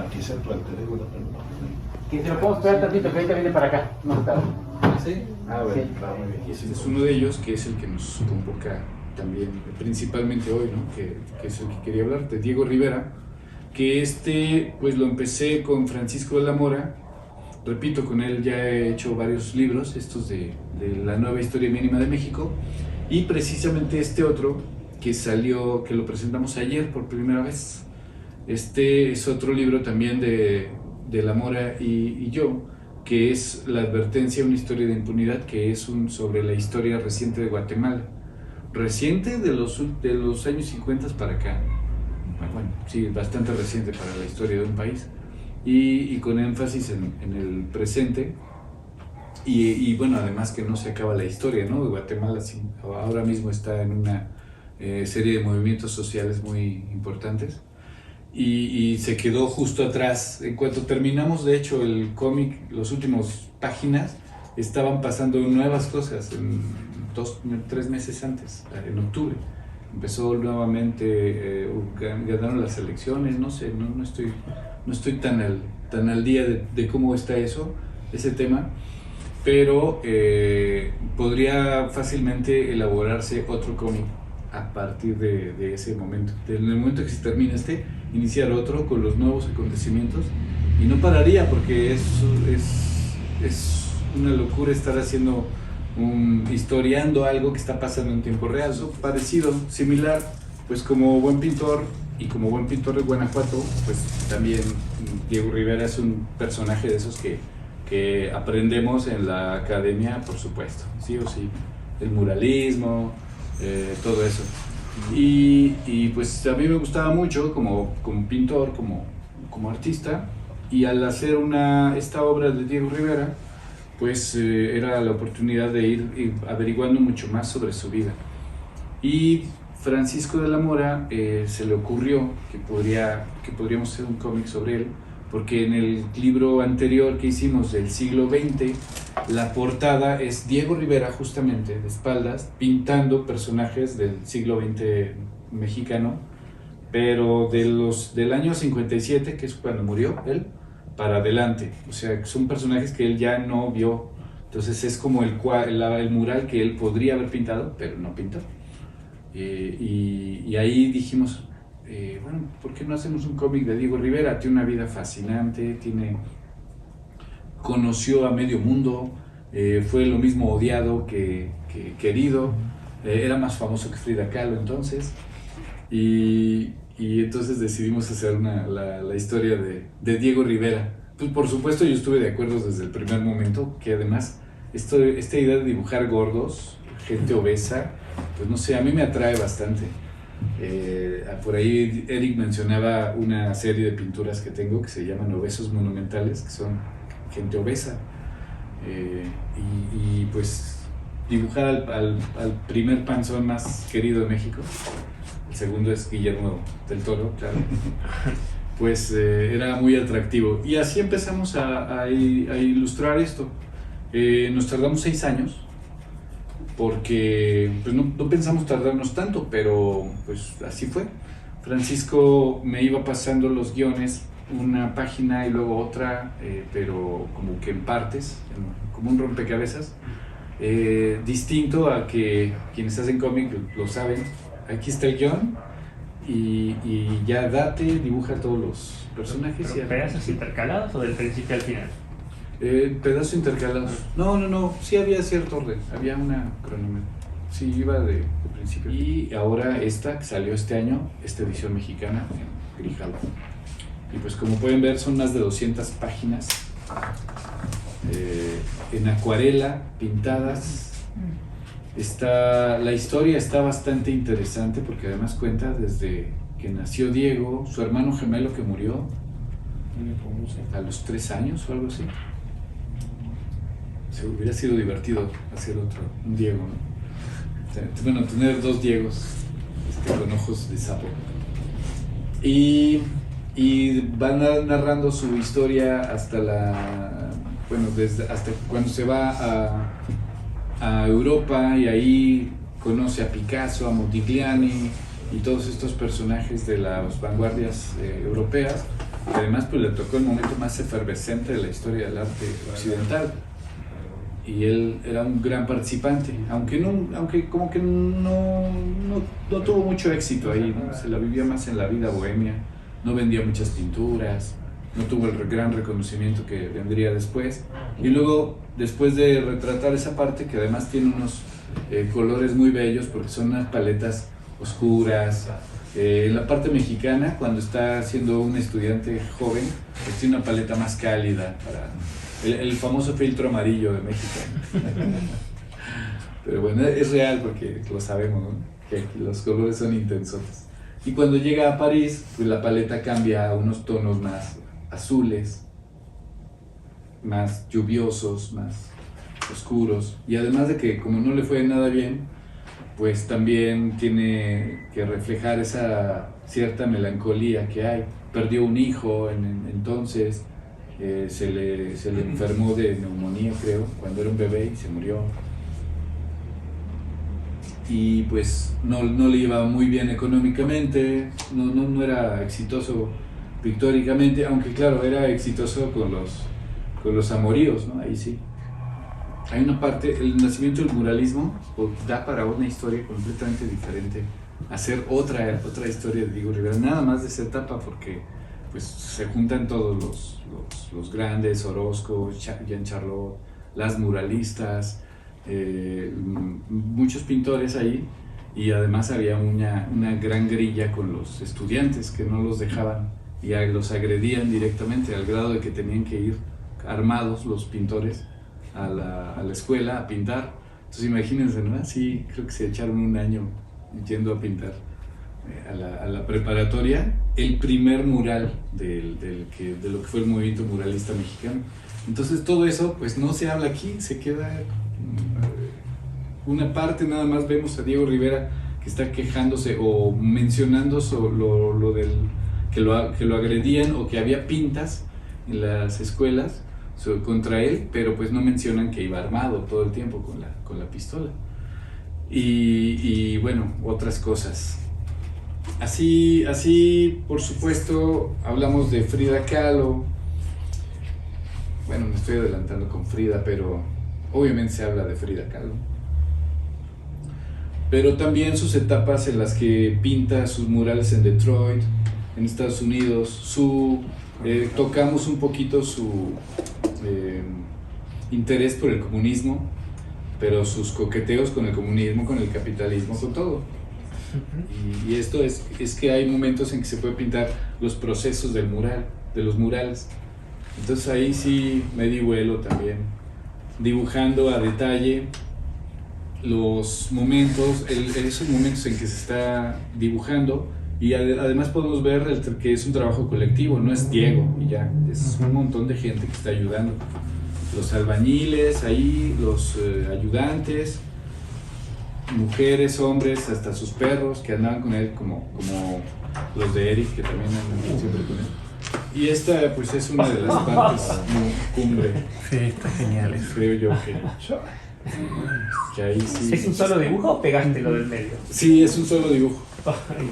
Aquí se plantea de buena persona. Que se lo podemos esperar tantito, que ahorita viene para acá. No está. ¿Sí? Ah, bueno, Sí. va muy bien. Y ese es uno de ellos, que es el que nos convoca también, principalmente hoy, ¿no? que es el que quería hablar, de Diego Rivera, que pues lo empecé con Francisco de la Mora. Repito, con él ya he hecho varios libros, estos de la nueva historia mínima de México, y precisamente este otro que salió, que lo presentamos ayer por primera vez. Este es otro libro también de la Mora y yo, que es La advertencia, una historia de impunidad, que es sobre la historia reciente de Guatemala. Reciente de los años 50 para acá. Bueno, sí, bastante reciente para la historia de un país. Y con énfasis en el presente. Y bueno, además que no se acaba la historia, ¿no? Guatemala ahora mismo está en una serie de movimientos sociales muy importantes. Y se quedó justo atrás. En cuanto terminamos, de hecho, el cómic, las últimas páginas, estaban pasando nuevas cosas, 3 meses antes, en octubre. Empezó nuevamente, ganaron las elecciones, no sé, no estoy tan al día de cómo está ese tema, pero podría fácilmente elaborarse otro cómic a partir de ese momento. En el momento que se termina iniciar otro con los nuevos acontecimientos, y no pararía porque es una locura estar haciendo historiando algo que está pasando en tiempo real. Eso parecido, similar, pues como buen pintor y como buen pintor de Guanajuato, pues también Diego Rivera es un personaje de esos que aprendemos en la academia, por supuesto, sí o sí, el muralismo, todo eso. Y pues a mí me gustaba mucho como pintor, como artista, y al hacer esta obra de Diego Rivera, pues era la oportunidad de ir averiguando mucho más sobre su vida. Y Francisco de la Mora se le ocurrió que podríamos hacer un cómic sobre él, porque en el libro anterior que hicimos del siglo XX, la portada es Diego Rivera justamente de espaldas, pintando personajes del siglo XX mexicano, pero del año 57, que es cuando murió él, para adelante. O sea, son personajes que él ya no vio. Entonces es como el mural que él podría haber pintado, pero no pintó. Y ahí dijimos, bueno, ¿por qué no hacemos un cómic de Diego Rivera? Tiene una vida fascinante, conoció a medio mundo, fue lo mismo odiado que querido, era más famoso que Frida Kahlo entonces, y entonces decidimos hacer la historia de Diego Rivera. Pues por supuesto yo estuve de acuerdo desde el primer momento, que además esta idea de dibujar gordos, gente obesa, pues no sé, a mí me atrae bastante. Por ahí Eric mencionaba una serie de pinturas que tengo que se llaman Obesos Monumentales, que son gente obesa, y pues dibujar al primer panzón más querido de México, el segundo es Guillermo del Toro, claro, pues era muy atractivo, y así empezamos a ilustrar esto. Nos tardamos 6 años porque pues no pensamos tardarnos tanto, pero pues así fue. Francisco me iba pasando los guiones, una página y luego otra, pero como que en partes, como un rompecabezas, distinto a que quienes hacen cómic lo saben. Aquí está el guión y ya dibuja todos los personajes. ¿Pero pedazos intercalados o del principio al final? Pedazos intercalados. No, sí había cierto orden, había una cronología. Sí, iba de principio. Y ahora esta, que salió este año, esta edición mexicana en Grijalva. Y pues como pueden ver son más de 200 páginas en acuarela, pintadas. La historia está bastante interesante porque además cuenta desde que nació Diego, su hermano gemelo que murió a los 3 años o algo así. Se hubiera sido divertido hacer un Diego, ¿no? Bueno, tener 2 Diegos con ojos de sapo. Y van narrando su historia hasta hasta cuando se va a Europa, y ahí conoce a Picasso, a Modigliani y todos estos personajes de las vanguardias europeas, que además pues le tocó el momento más efervescente de la historia del arte occidental. Y él era un gran participante, aunque como que no tuvo mucho éxito ahí, ¿no? Se la vivía más en la vida bohemia, no vendía muchas pinturas, no tuvo el gran reconocimiento que vendría después. Y luego, después de retratar esa parte, que además tiene unos colores muy bellos, porque son unas paletas oscuras, en la parte mexicana, cuando está siendo un estudiante joven, pues tiene una paleta más cálida para... El famoso filtro amarillo de México. Pero bueno, es real porque lo sabemos, ¿no? Que aquí los colores son intensos. Y cuando llega a París, pues la paleta cambia a unos tonos más azules, más lluviosos, más oscuros. Y además de que como no le fue nada bien, pues también tiene que reflejar esa cierta melancolía que hay. Perdió un hijo entonces. Se le enfermó de neumonía, creo, cuando era un bebé y se murió. Y pues no le iba muy bien económicamente, no era exitoso pictóricamente, aunque claro, era exitoso con los amoríos, ¿no? Ahí sí. Hay una parte, el nacimiento del muralismo da para una historia completamente diferente, hacer otra historia de Diego Rivera, nada más de esa etapa, porque pues se juntan todos los grandes, Orozco, Jean Charlot, las muralistas, muchos pintores ahí, y además había una gran grilla con los estudiantes que no los dejaban y los agredían directamente, al grado de que tenían que ir armados los pintores a la escuela a pintar. Entonces imagínense, ¿no? Sí, creo que se echaron un año yendo a pintar a la preparatoria, el primer mural de lo que fue el movimiento muralista mexicano. Entonces todo eso pues no se habla aquí, se queda una parte, nada más vemos a Diego Rivera que está quejándose o mencionando lo del que lo agredían, o que había pintas en las escuelas contra él, pero pues no mencionan que iba armado todo el tiempo con la pistola. Y bueno, otras cosas. Así, por supuesto, hablamos de Frida Kahlo. Bueno, me estoy adelantando con Frida, pero obviamente se habla de Frida Kahlo. Pero también sus etapas en las que pinta sus murales en Detroit, en Estados Unidos. Tocamos un poquito su interés por el comunismo, pero sus coqueteos con el comunismo, con el capitalismo, con todo. Y esto es que hay momentos en que se puede pintar los procesos del mural, de los murales. Entonces ahí sí me di vuelo también, dibujando a detalle los momentos, esos momentos en que se está dibujando. Y además podemos ver que es un trabajo colectivo, no es Diego y ya, es un montón de gente que está ayudando. Los albañiles ahí, los ayudantes, mujeres, hombres, hasta sus perros que andaban con él, como los de Eric, que también andan siempre con él. Y esta pues es una de las partes cumbre. Sí, está genial eso. Creo yo que ahí sí. ¿Es un solo dibujo o pegaste lo del medio? Sí, es un solo dibujo. Ay,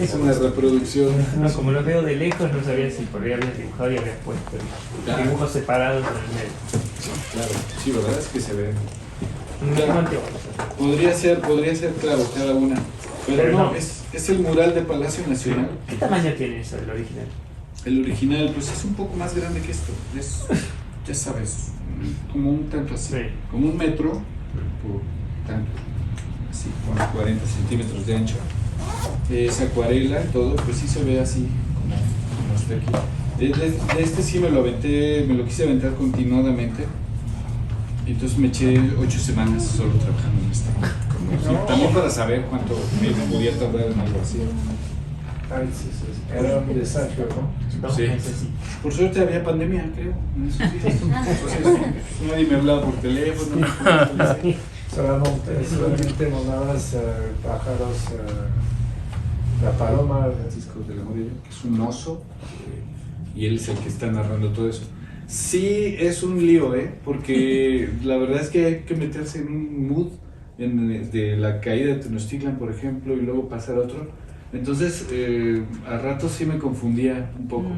Es una reproducción. no, como lo veo de lejos, no sabía si por ahí habías dibujado y habías puesto dibujos separados en el medio. Claro, sí, verdad es que se ve. No, Podría ser, claro, cada una. Pero no, es el mural de Palacio Nacional. ¿Qué tamaño tiene eso, el original? El original, pues es un poco más grande que esto. Es, ya sabes, como un tanto así. Sí. Como 1 metro por tanto. Así, con 40 centímetros de ancho. Es acuarela, todo, pues sí se ve así, como está aquí. De este sí me lo quise aventar continuadamente. Entonces me eché 8 semanas solo trabajando en esto. También para saber cuánto me podía tardar en algo así. Era un desastre, ¿no? Sí. Por suerte había pandemia, creo, en esos días. Entonces, nadie me hablaba por teléfono. Solamente mandabas pájaros, la paloma, Francisco de la Morella, que es un oso, y él es el que está narrando todo eso. Sí, es un lío, porque la verdad es que hay que meterse en un mood de la caída de Tenochtitlan, por ejemplo, y luego pasar a otro. Entonces, a ratos sí me confundía un poco.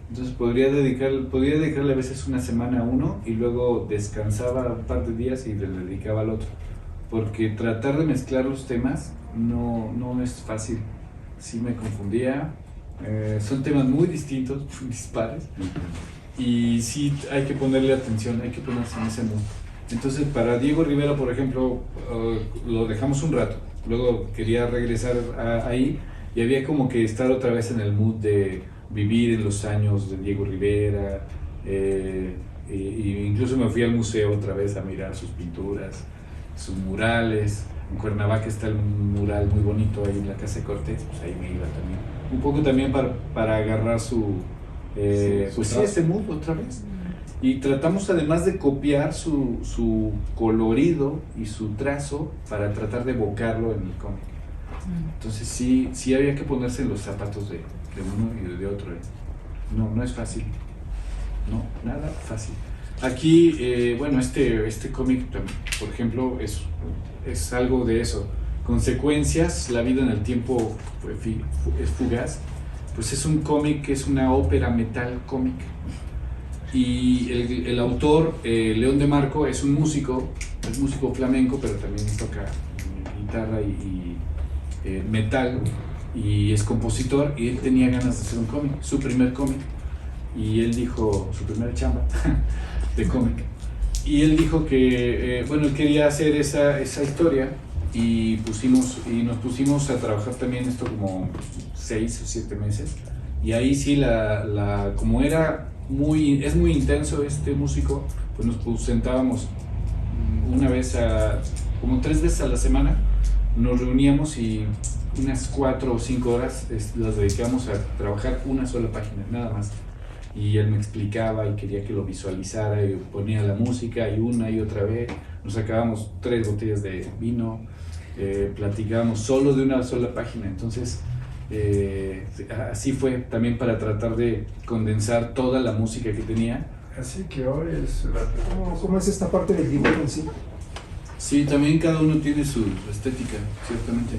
Entonces podría dedicarle a veces una semana a uno y luego descansaba un par de días y le dedicaba al otro. Porque tratar de mezclar los temas no es fácil. Sí me confundía. Son temas muy distintos, muy dispares. Y sí hay que ponerle atención, hay que ponerse en ese mood. Entonces para Diego Rivera, por ejemplo, lo dejamos un rato. Luego quería regresar ahí y había como que estar otra vez en el mood de vivir en los años de Diego Rivera. Y incluso me fui al museo otra vez a mirar sus pinturas, sus murales. En Cuernavaca está el mural muy bonito ahí en la Casa de Cortés, pues ahí me iba también. Un poco también para agarrar ese mood otra vez. Y tratamos además de copiar su colorido y su trazo para tratar de evocarlo en el cómic. Entonces sí había que ponerse en los zapatos de uno y de otro. No es fácil. No, nada fácil. Aquí, bueno, este cómic, por ejemplo, es algo de eso. Consecuencias, la vida en el tiempo es fugaz. Pues es un cómic, es una ópera metal cómic. Y el autor, León de Marco, es músico flamenco, pero también toca guitarra y metal, y es compositor, y él tenía ganas de hacer un cómic, su primer cómic, y él dijo, su primera chamba de cómic, y él dijo que, bueno, él quería hacer esa historia, y nos pusimos a trabajar también esto como 6 o 7 meses, y ahí sí, como es muy intenso este músico, pues nos sentábamos como 3 veces a la semana, nos reuníamos y unas 4 o 5 horas las dedicamos a trabajar una sola página, nada más. Y él me explicaba y quería que lo visualizara y ponía la música y una y otra vez. Nos sacábamos 3 botellas de vino, platicábamos solo de una sola página. Entonces, así fue también para tratar de condensar toda la música que tenía. Así que hoy es... ¿Cómo es esta parte del dibujo en sí? Sí, también cada uno tiene su estética, ciertamente.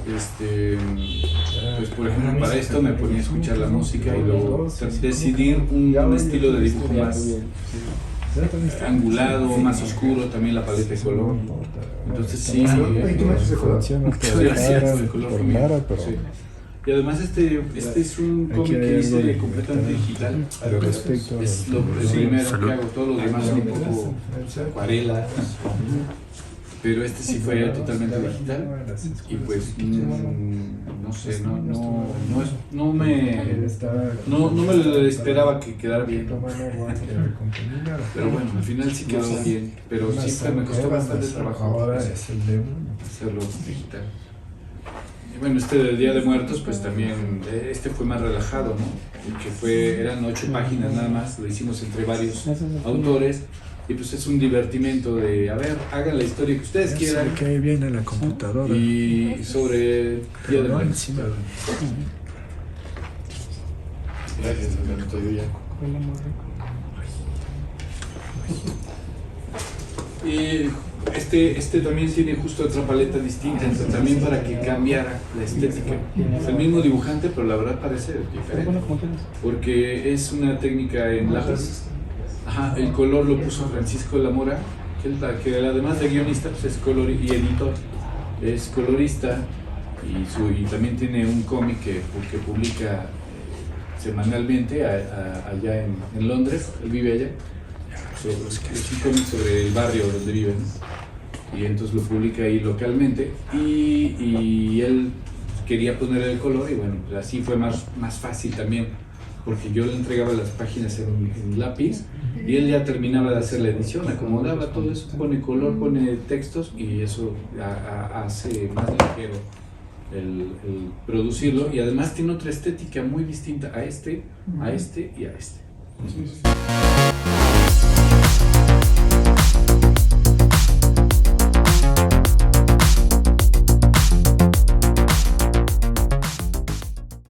Pues por ejemplo, para esto me ponía a escuchar la música y luego decidir un estilo de dibujo más angulado, más oscuro, también la paleta de color. Entonces sí, gracias, el color fue mío, sí. Y además este es un cómic que hice de completamente digital. Es lo primero que hago, todos los demás son un poco acuarela. Pero este sí fue totalmente digital y pues no sé, no me lo esperaba que quedara bien. Pero bueno, al final sí quedó bien, pero siempre me costó bastante trabajo hacerlo digital. Y bueno, del Día de Muertos pues también, fue más relajado, ¿no? Porque eran 8 páginas nada más, lo hicimos entre varios autores. Y pues es un divertimento de, a ver, hagan la historia que ustedes quieran. Que viene la computadora. Y sobre Día de Muertos. Gracias, estoy ya. Y este también tiene justo otra paleta distinta, también para que cambiara la estética. Es el mismo dibujante, pero la verdad parece diferente. Porque es una técnica en lápiz. Ajá, el color lo puso Francisco de la Mora, que además de guionista pues es y editor, es colorista y también tiene un cómic que publica semanalmente allá en Londres, él vive allá, es un cómic sobre el barrio donde viven, y entonces lo publica ahí localmente y él quería poner el color y bueno, pues así fue más fácil también, porque yo le entregaba las páginas en lápiz y él ya terminaba de hacer la edición, acomodaba todo eso, pone color, pone textos y eso hace más ligero el producirlo, y además tiene otra estética muy distinta a este y a este.